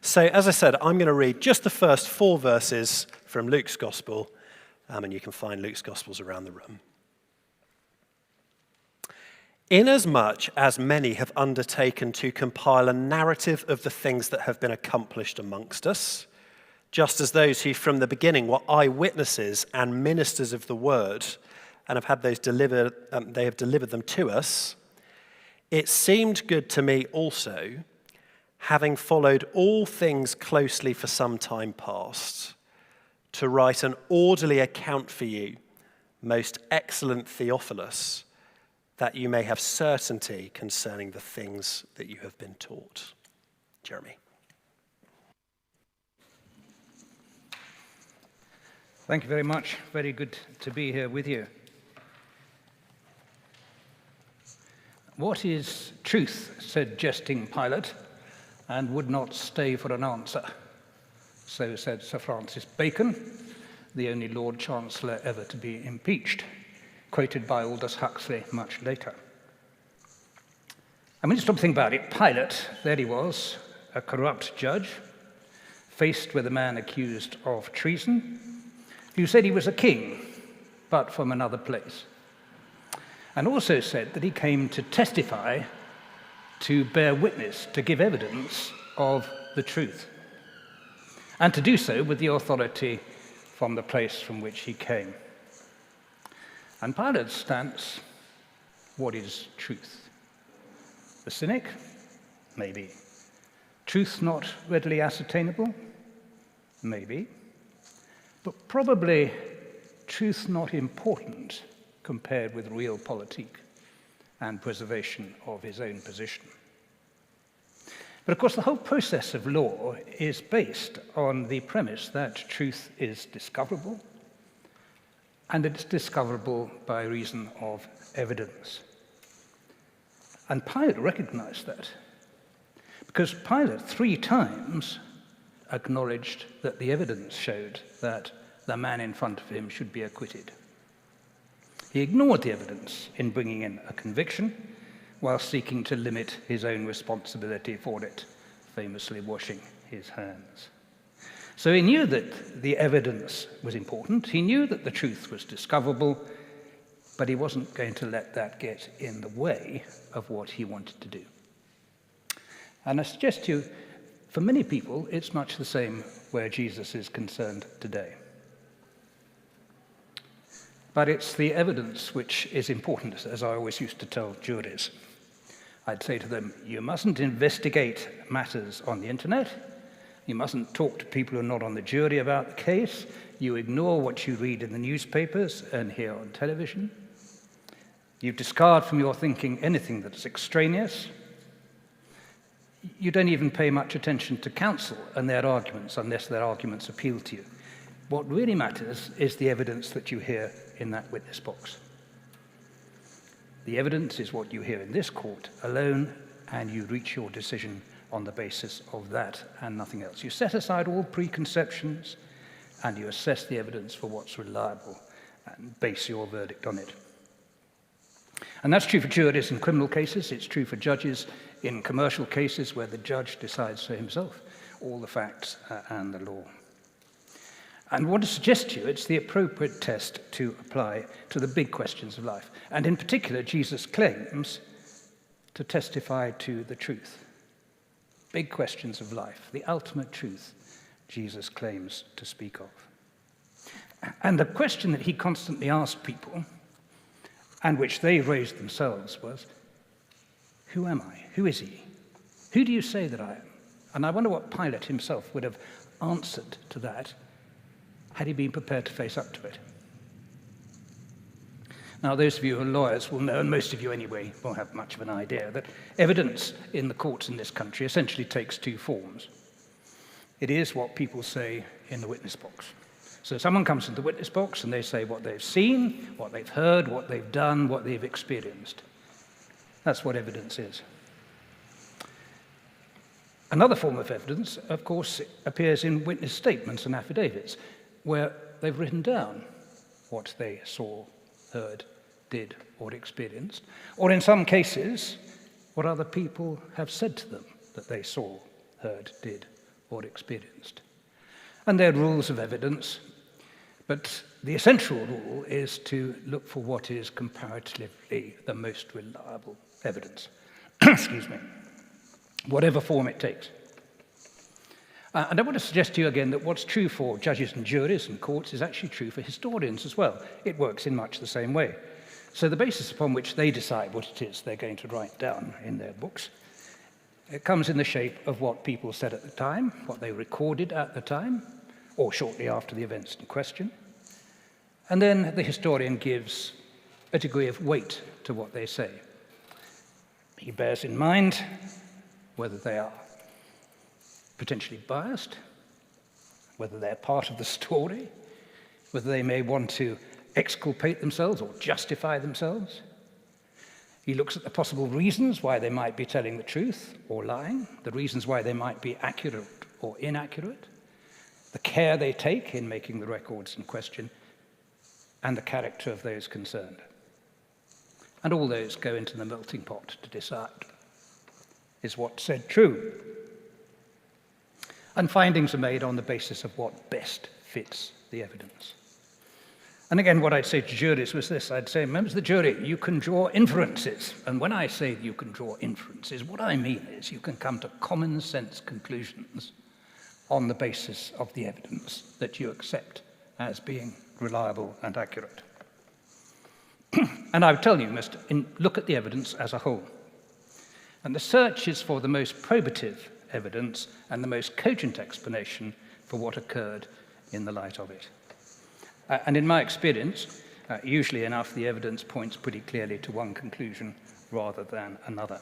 So, as I said, I'm going to read just the first 4 verses from Luke's Gospel, and you can find Luke's Gospels around the room. Inasmuch as many have undertaken to compile a narrative of the things that have been accomplished amongst us, just as those who from the beginning were eyewitnesses and ministers of the word, and have had those delivered, they have delivered them to us, it seemed good to me also, having followed all things closely for some time past, to write an orderly account for you, most excellent Theophilus, that you may have certainty concerning the things that you have been taught. Jeremy. Thank you very much. Very good to be here with you. What is truth, said jesting Pilate, and would not stay for an answer. So said Sir Francis Bacon, the only Lord Chancellor ever to be impeached, quoted by Aldous Huxley much later. And when you stop to think about it, Pilate, there he was, a corrupt judge, faced with a man accused of treason, who said he was a king, but from another place, and also said that he came to testify, to bear witness, to give evidence of the truth, and to do so with the authority from the place from which he came. And Pilate's stance, what is truth? The cynic? Maybe. Truth not readily ascertainable? Maybe. But probably truth not important compared with realpolitik and preservation of his own position. But of course, the whole process of law is based on the premise that truth is discoverable, and it's discoverable by reason of evidence. And Pilate recognized that, because Pilate 3 times acknowledged that the evidence showed that the man in front of him should be acquitted. He ignored the evidence in bringing in a conviction while seeking to limit his own responsibility for it, famously washing his hands. So he knew that the evidence was important, he knew that the truth was discoverable, but he wasn't going to let that get in the way of what he wanted to do. And I suggest to you, for many people, it's much the same where Jesus is concerned today. But it's the evidence which is important, as I always used to tell juries. I'd say to them, you mustn't investigate matters on the internet. You mustn't talk to people who are not on the jury about the case. You ignore what you read in the newspapers and hear on television. You discard from your thinking anything that's extraneous. You don't even pay much attention to counsel and their arguments unless their arguments appeal to you. What really matters is the evidence that you hear in that witness box. The evidence is what you hear in this court alone, and you reach your decision on the basis of that and nothing else. You set aside all preconceptions and you assess the evidence for what's reliable and base your verdict on it. And that's true for juries in criminal cases. It's true for judges in commercial cases where the judge decides for himself all the facts and the law. And I want to suggest to you it's the appropriate test to apply to the big questions of life. And in particular, Jesus claims to testify to the truth. Big questions of life, the ultimate truth Jesus claims to speak of. And the question that he constantly asked people, and which they raised themselves, was, who am I? Who is he? Who do you say that I am? And I wonder what Pilate himself would have answered to that had he been prepared to face up to it. Now, those of you who are lawyers will know, and most of you anyway will have much of an idea, that evidence in the courts in this country essentially takes 2 forms. It is what people say in the witness box. So someone comes into the witness box and they say what they've seen, what they've heard, what they've done, what they've experienced. That's what evidence is. Another form of evidence, of course, appears in witness statements and affidavits, where they've written down what they saw, heard, did, or experienced, or in some cases, what other people have said to them that they saw, heard, did, or experienced. And there are rules of evidence, but the essential rule is to look for what is comparatively the most reliable evidence. Excuse me. Whatever form it takes. And I want to suggest to you again that what's true for judges and juries and courts is actually true for historians as well. It works in much the same way. So the basis upon which they decide what it is they're going to write down in their books, it comes in the shape of what people said at the time, what they recorded at the time, or shortly after the events in question. And then the historian gives a degree of weight to what they say. He bears in mind whether they are potentially biased, whether they're part of the story, whether they may want to exculpate themselves or justify themselves. He looks at the possible reasons why they might be telling the truth or lying, the reasons why they might be accurate or inaccurate, the care they take in making the records in question, and the character of those concerned. And all those go into the melting pot to decide, is what said true? And findings are made on the basis of what best fits the evidence. And again, what I'd say to juries was this. I'd say, members of the jury, you can draw inferences. And when I say you can draw inferences, what I mean is you can come to common sense conclusions on the basis of the evidence that you accept as being reliable and accurate. And I would tell you, look at the evidence as a whole. And the search is for the most probative evidence and the most cogent explanation for what occurred in the light of it. And in my experience, usually enough, the evidence points pretty clearly to one conclusion rather than another.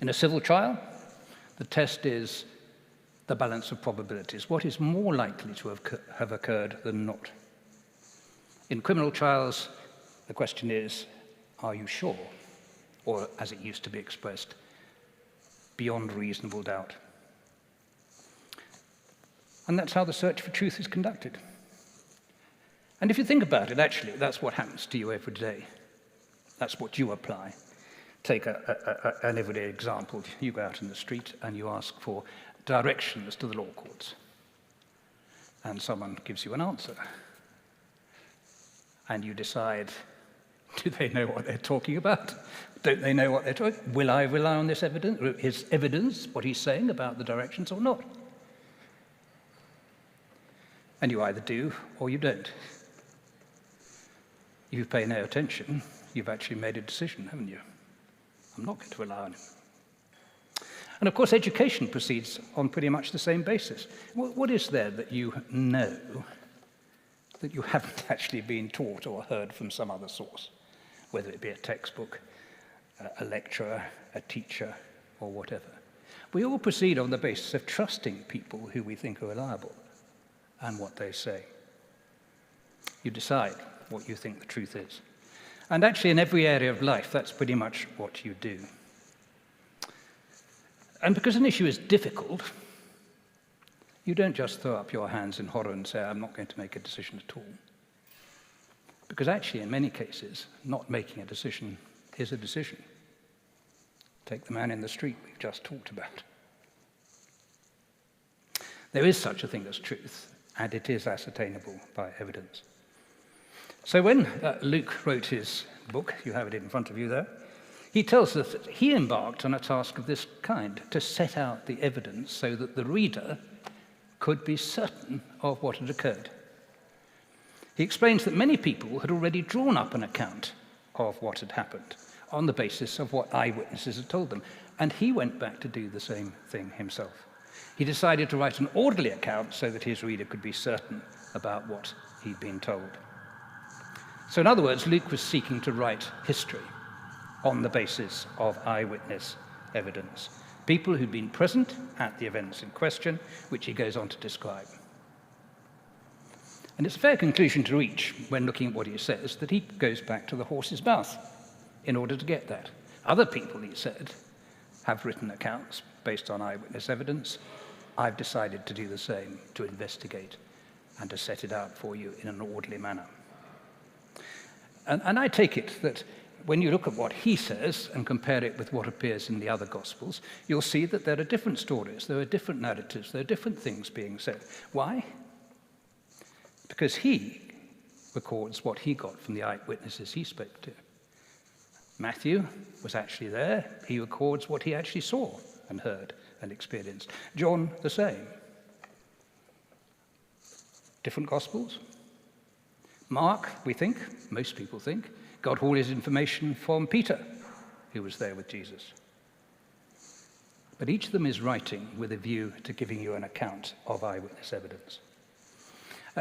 In a civil trial, the test is the balance of probabilities. What is more likely to have occurred than not? In criminal trials, the question is, are you sure? Or, as it used to be expressed, beyond reasonable doubt. And that's how the search for truth is conducted. And if you think about it, actually, that's what happens to you every day. That's what you apply. Take an everyday example. You go out in the street and you ask for directions to the law courts. And someone gives you an answer. And you decide, do they know what they're talking about? Don't they know what they're talking about? Will I rely on this evidence, his evidence, what he's saying about the directions or not? And you either do or you don't. If you pay no attention, you've actually made a decision, haven't you? I'm not going to rely on him. And of course, education proceeds on pretty much the same basis. What is there that you know that you haven't actually been taught or heard from some other source, whether it be a textbook, a lecturer, a teacher, or whatever? We all proceed on the basis of trusting people who we think are reliable and what they say. You decide what you think the truth is. And actually, in every area of life, that's pretty much what you do. And because an issue is difficult, you don't just throw up your hands in horror and say, I'm not going to make a decision at all. Because actually, in many cases, not making a decision is a decision. Take the man in the street we've just talked about. There is such a thing as truth, and it is ascertainable by evidence. So when Luke wrote his book, you have it in front of you there, he tells us that he embarked on a task of this kind, to set out the evidence so that the reader could be certain of what had occurred. He explains that many people had already drawn up an account of what had happened on the basis of what eyewitnesses had told them, and he went back to do the same thing himself. He decided to write an orderly account so that his reader could be certain about what he'd been told. So in other words, Luke was seeking to write history on the basis of eyewitness evidence. People who'd been present at the events in question, which he goes on to describe. And it's a fair conclusion to reach when looking at what he says, that he goes back to the horse's mouth in order to get that. Other people, he said, have written accounts based on eyewitness evidence. I've decided to do the same, to investigate and to set it out for you in an orderly manner. And I take it that when you look at what he says and compare it with what appears in the other Gospels, you'll see that there are different stories, there are different narratives, there are different things being said. Why? Because he records what he got from the eyewitnesses he spoke to. Matthew was actually there. He records what he actually saw and heard and experienced. John, the same. Different Gospels. Mark, we think, most people think, got all his information from Peter, who was there with Jesus. But each of them is writing with a view to giving you an account of eyewitness evidence.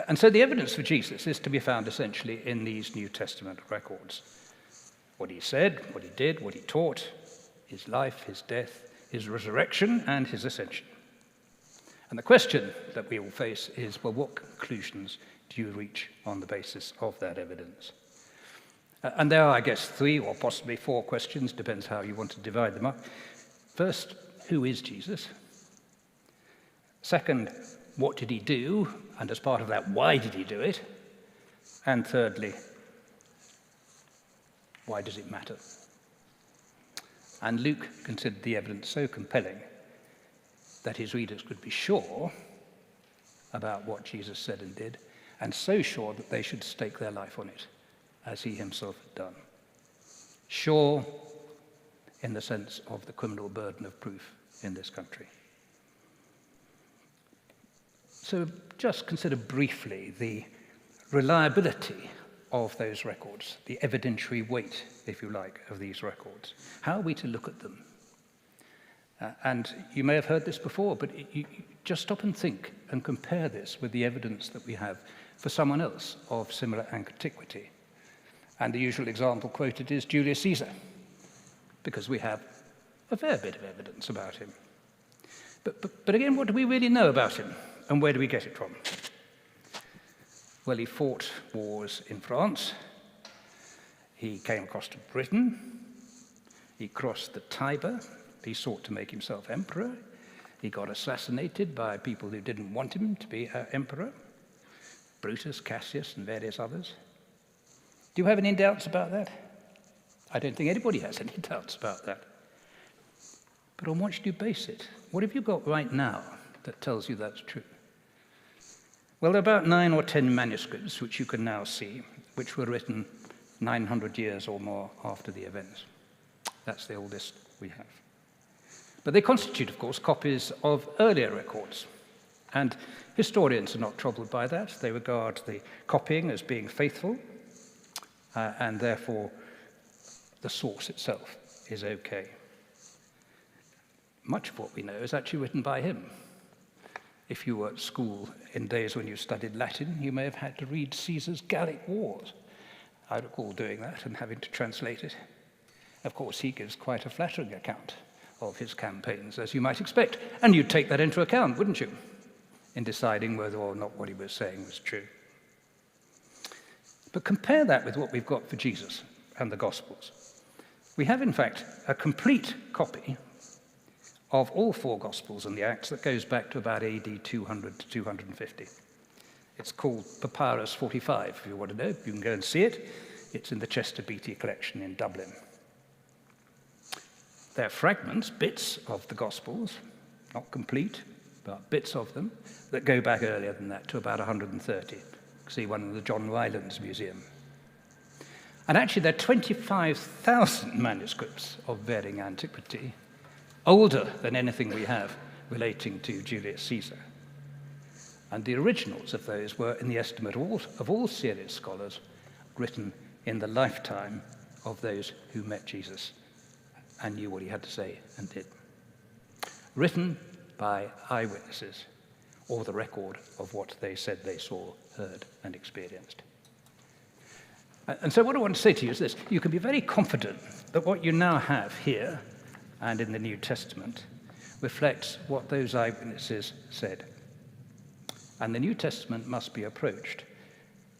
And so the evidence for Jesus is to be found essentially in these New Testament records. What he said, what he did, what he taught, his life, his death, his resurrection, and his ascension. And the question that we will face is, well, what conclusions do you reach on the basis of that evidence? And there are, I guess, 3 or possibly 4 questions, depends how you want to divide them up. First, who is Jesus? Second, what did he do? And as part of that, why did he do it? And thirdly, why does it matter? And Luke considered the evidence so compelling that his readers could be sure about what Jesus said and did, and so sure that they should stake their life on it, as he himself had done. Sure in the sense of the criminal burden of proof in this country. So just consider briefly the reliability of those records, the evidentiary weight, if you like, of these records. How are we to look at them? And you may have heard this before, but you just stop and think and compare this with the evidence that we have for someone else of similar antiquity. And the usual example quoted is Julius Caesar, because we have a fair bit of evidence about him. But again, what do we really know about him, and where do we get it from? Well, he fought wars in France. He came across to Britain. He crossed the Tiber. He sought to make himself emperor. He got assassinated by people who didn't want him to be emperor. Brutus, Cassius, and various others. Do you have any doubts about that? I don't think anybody has any doubts about that. But on what should you base it? What have you got right now that tells you that's true? Well, there are about 9 or 10 manuscripts, which you can now see, which were written 900 years or more after the events. That's the oldest we have. But they constitute, of course, copies of earlier records. And historians are not troubled by that. They regard the copying as being faithful, and therefore the source itself is okay. Much of what we know is actually written by him. If you were at school in days when you studied Latin, you may have had to read Caesar's Gallic Wars. I recall doing that and having to translate it. Of course, he gives quite a flattering account of his campaigns, as you might expect. And you'd take that into account, wouldn't you, in deciding whether or not what he was saying was true. But compare that with what we've got for Jesus and the Gospels. We have, in fact, a complete copy of all 4 Gospels and the Acts that goes back to about AD 200 to 250. It's called Papyrus 45, if you want to know. You can go and see it. It's in the Chester Beatty collection in Dublin. They're fragments, bits of the Gospels, not complete, but bits of them, that go back earlier than that to about 130. You can see one in the John Rylands Museum. And actually, there are 25,000 manuscripts of varying antiquity, older than anything we have relating to Julius Caesar. And the originals of those were, in the estimate of all serious scholars, written in the lifetime of those who met Jesus and knew what he had to say and did. Written by eyewitnesses, or the record of what they said they saw, heard, and experienced. And so what I want to say to you is this: you can be very confident that what you now have here and in the New Testament reflects what those eyewitnesses said. And the New Testament must be approached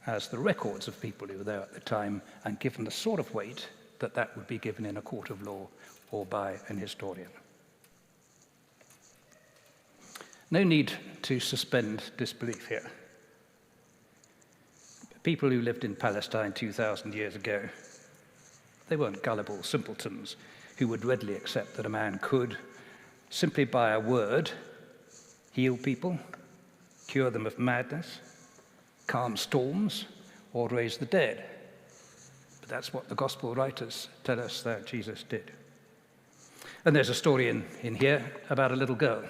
as the records of people who were there at the time, and given the sort of weight that that would be given in a court of law or by an historian. No need to suspend disbelief here. People who lived in Palestine 2,000 years ago They weren't gullible simpletons who would readily accept that a man could, simply by a word, heal people, cure them of madness, calm storms, or raise the dead. But that's what the gospel writers tell us that Jesus did. And there's a story in here about a little girl,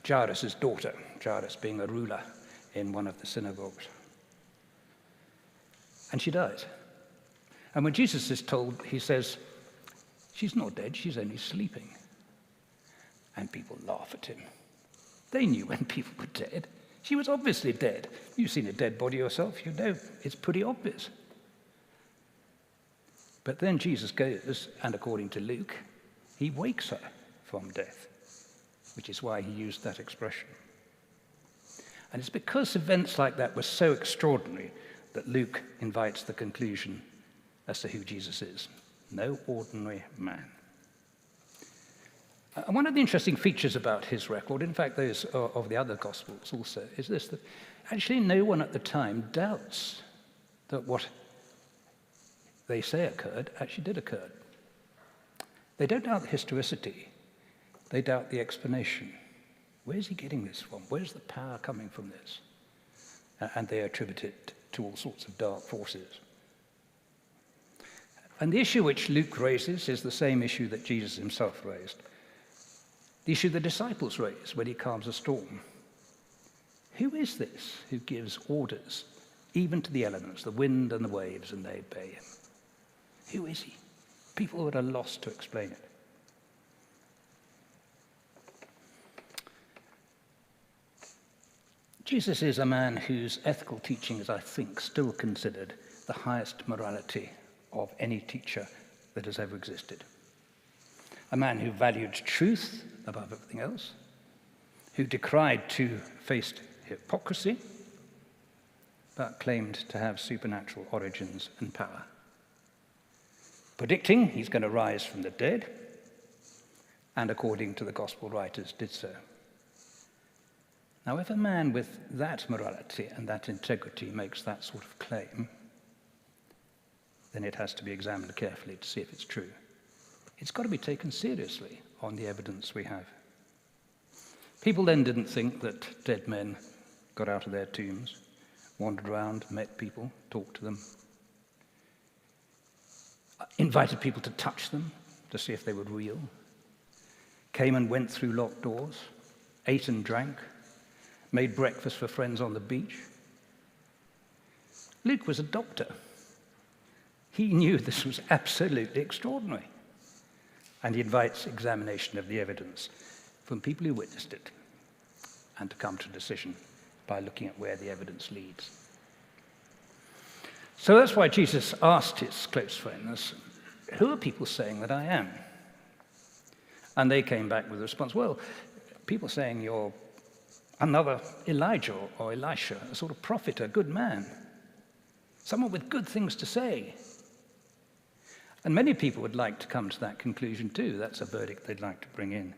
Jairus' daughter, Jairus being a ruler in one of the synagogues. And she dies. And when Jesus is told, he says, she's not dead, she's only sleeping. And people laugh at him. They knew when people were dead. She was obviously dead. You've seen a dead body yourself, you know it's pretty obvious. But then Jesus goes, and according to Luke, he wakes her from death, which is why he used that expression. And it's because events like that were so extraordinary that Luke invites the conclusion as to who Jesus is. No ordinary man. And one of the interesting features about his record, in fact those of the other Gospels also, is this, that actually no one at the time doubts that what they say occurred actually did occur. They don't doubt the historicity, they doubt the explanation. Where's he getting this from? Where's the power coming from this? And they attribute it to all sorts of dark forces. And the issue which Luke raises is the same issue that Jesus himself raised. The issue the disciples raise when he calms a storm. Who is this who gives orders even to the elements, the wind and the waves, and they obey him? Who is he? People are at a loss to explain it. Jesus is a man whose ethical teaching is, I think, still considered the highest morality of any teacher that has ever existed. A man who valued truth above everything else, who decried two-faced hypocrisy, but claimed to have supernatural origins and power. Predicting he's going to rise from the dead, and according to the gospel writers, did so. Now, if a man with that morality and that integrity makes that sort of claim, then it has to be examined carefully to see if it's true. It's got to be taken seriously on the evidence we have. People then didn't think that dead men got out of their tombs, wandered around, met people, talked to them, invited people to touch them to see if they were real, came and went through locked doors, ate and drank, made breakfast for friends on the beach. Luke was a doctor. He knew this was absolutely extraordinary. And he invites examination of the evidence from people who witnessed it and to come to a decision by looking at where the evidence leads. So that's why Jesus asked his close friends, who are people saying that I am? And they came back with the response, well, people saying you're another Elijah or Elisha, a sort of prophet, a good man, someone with good things to say. And many people would like to come to that conclusion too. That's a verdict they'd like to bring in.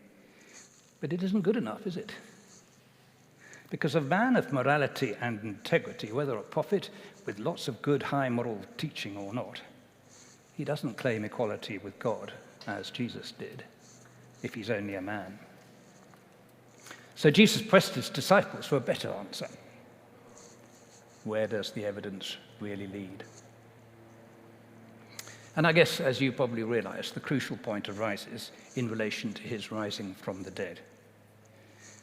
But it isn't good enough, is it? Because a man of morality and integrity, whether a prophet with lots of good high moral teaching or not, he doesn't claim equality with God as Jesus did, if he's only a man. So Jesus pressed his disciples for a better answer. Where does the evidence really lead? And I guess, as you probably realize, the crucial point arises in relation to his rising from the dead.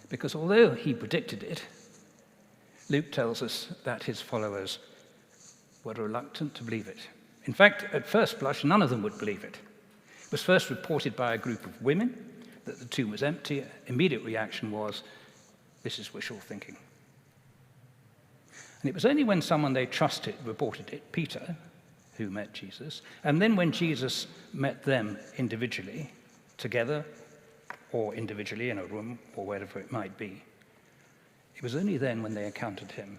Because although he predicted it, Luke tells us that his followers were reluctant to believe it. In fact, at first blush, none of them would believe it. It was first reported by a group of women that the tomb was empty. Immediate reaction was, this is wishful thinking. And it was only when someone they trusted reported it, Peter, who met Jesus, and then when Jesus met them individually, together or individually in a room or wherever it might be, it was only then when they encountered him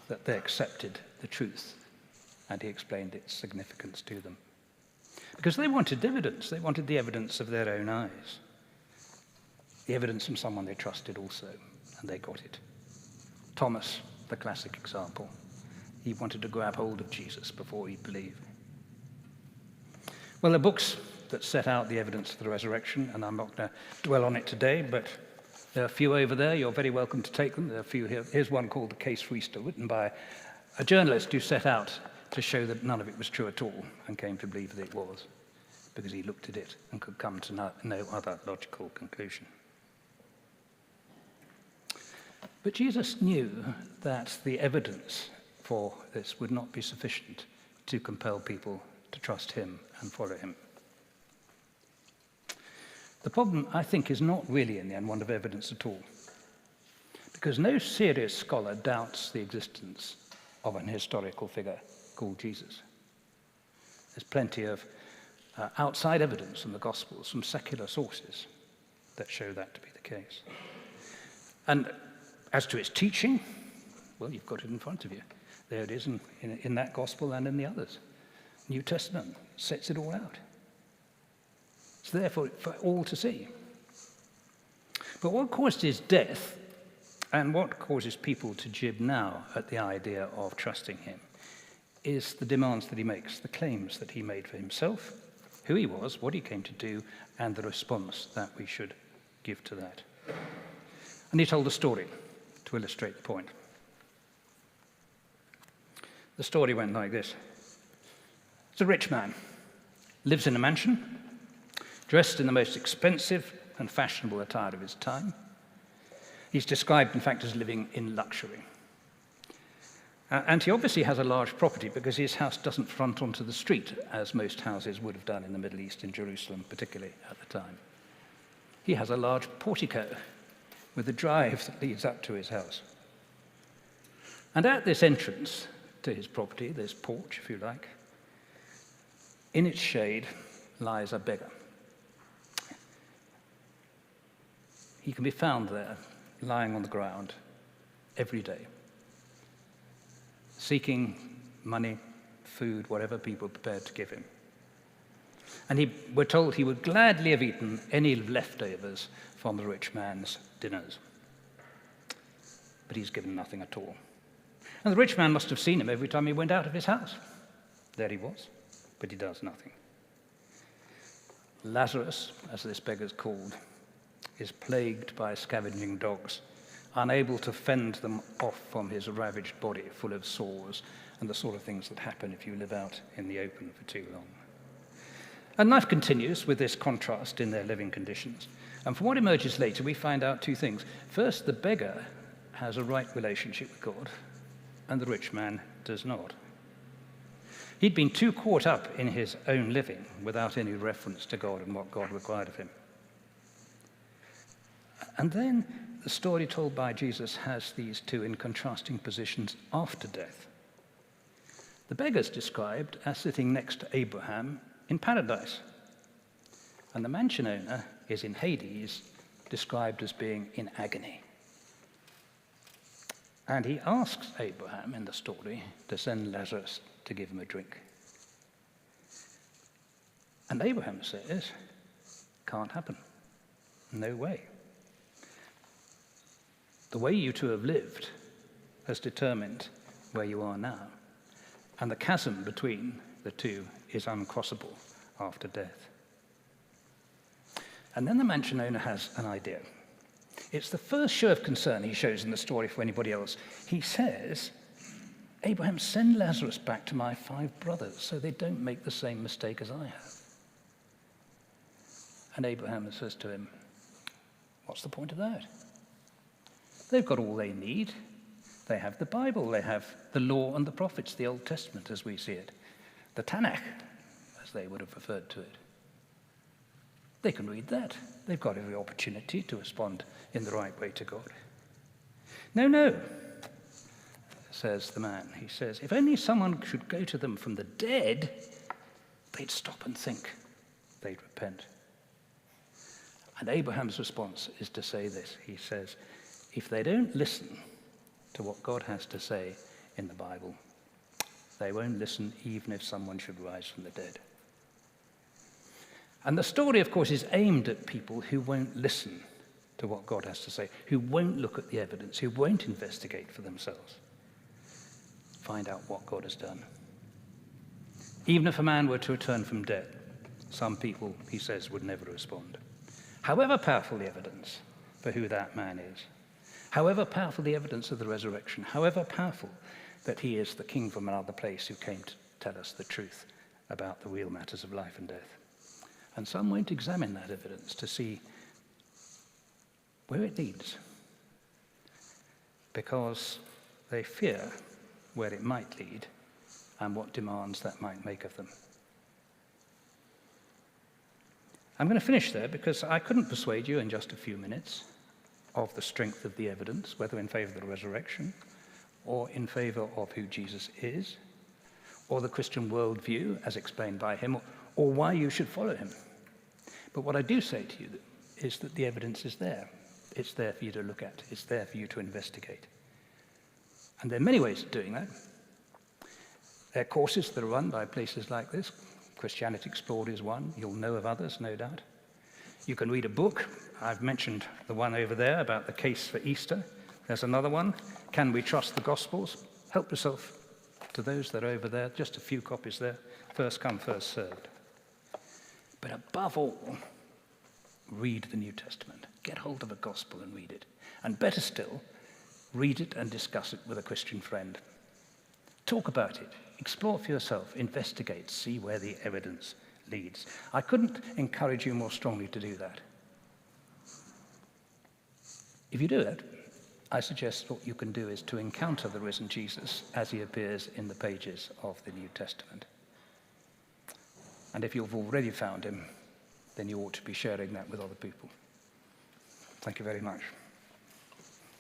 that they accepted the truth and he explained its significance to them. Because they wanted evidence. They wanted the evidence of their own eyes. The evidence from someone they trusted also, and they got it. Thomas, the classic example. He wanted to grab hold of Jesus before he believed. Well, there are books that set out the evidence of the resurrection, and I'm not going to dwell on it today, but there are a few over there. You're very welcome to take them. There are a few here. Here's one called The Case for Easter, written by a journalist who set out to show that none of it was true at all and came to believe that it was, because he looked at it and could come to no other logical conclusion. But Jesus knew that the evidence for this would not be sufficient to compel people to trust him and follow him. The problem, I think, is not really in the end one of evidence at all, because no serious scholar doubts the existence of an historical figure called Jesus. There's plenty of outside evidence from the Gospels, from secular sources, that show that to be the case. And as to his teaching, well, you've got it in front of you. There it is in that Gospel and in the others. New Testament sets it all out. It's there for all to see. But what caused his death, and what causes people to jib now at the idea of trusting him, is the demands that he makes, the claims that he made for himself, who he was, what he came to do, and the response that we should give to that. And he told a story to illustrate the point. The story went like this. It's a rich man, lives in a mansion, dressed in the most expensive and fashionable attire of his time. He's described, in fact, as living in luxury. And he obviously has a large property because his house doesn't front onto the street, as most houses would have done in the Middle East, in Jerusalem particularly at the time. He has a large portico with a drive that leads up to his house. And at this entrance to his property, this porch, if you like, in its shade lies a beggar. He can be found there, lying on the ground every day, seeking money, food, whatever people are prepared to give him. And we're told he would gladly have eaten any leftovers from the rich man's dinners. But he's given nothing at all. And the rich man must have seen him every time he went out of his house. There he was, but he does nothing. Lazarus, as this beggar's called, is plagued by scavenging dogs, unable to fend them off from his ravaged body full of sores and the sort of things that happen if you live out in the open for too long. And life continues with this contrast in their living conditions. And from what emerges later, we find out two things. First, the beggar has a right relationship with God, and the rich man does not. He'd been too caught up in his own living without any reference to God and what God required of him. And then the story told by Jesus has these two in contrasting positions after death. The beggar's described as sitting next to Abraham in paradise, and the mansion owner is in Hades, described as being in agony. And he asks Abraham in the story to send Lazarus to give him a drink. And Abraham says, can't happen. No way. The way you two have lived has determined where you are now, and the chasm between the two is uncrossable after death. And then the mansion owner has an idea. It's the first show of concern he shows in the story for anybody else. He says, Abraham, send Lazarus back to my 5 brothers so they don't make the same mistake as I have. And Abraham says to him, what's the point of that? They've got all they need. They have the Bible. They have the law and the prophets, the Old Testament as we see it. The Tanakh, as they would have referred to it. They can read that. They've got every opportunity to respond in the right way to God. No, says the man. He says, if only someone should go to them from the dead, they'd stop and think. They'd repent. And Abraham's response is to say this. He says, if they don't listen to what God has to say in the Bible, they won't listen even if someone should rise from the dead. And the story, of course, is aimed at people who won't listen to what God has to say, who won't look at the evidence, who won't investigate for themselves, find out what God has done. Even if a man were to return from death, Some people, he says, would never respond. However powerful the evidence for who that man is, however powerful the evidence of the resurrection, however powerful that he is the king from another place who came to tell us the truth about the real matters of life and death. And some won't examine that evidence to see where it leads, because they fear where it might lead and what demands that might make of them. I'm going to finish there because I couldn't persuade you in just a few minutes of the strength of the evidence, whether in favor of the resurrection or in favor of who Jesus is, or the Christian worldview as explained by him, or why you should follow him. But what I do say to you is that the evidence is there. It's there for you to look at. It's there for you to investigate. And there are many ways of doing that. There are courses that are run by places like this. Christianity Explored is one. You'll know of others, no doubt. You can read a book. I've mentioned the one over there about the case for Easter. There's another one, Can We Trust the Gospels? Help yourself to those that are over there. Just a few copies there. First come, first served. But above all, read the New Testament. Get hold of a gospel and read it. And better still, read it and discuss it with a Christian friend. Talk about it. Explore for yourself. Investigate. See where the evidence leads. I couldn't encourage you more strongly to do that. If you do it, I suggest what you can do is to encounter the risen Jesus as he appears in the pages of the New Testament. And if you've already found him, then you ought to be sharing that with other people. Thank you very much.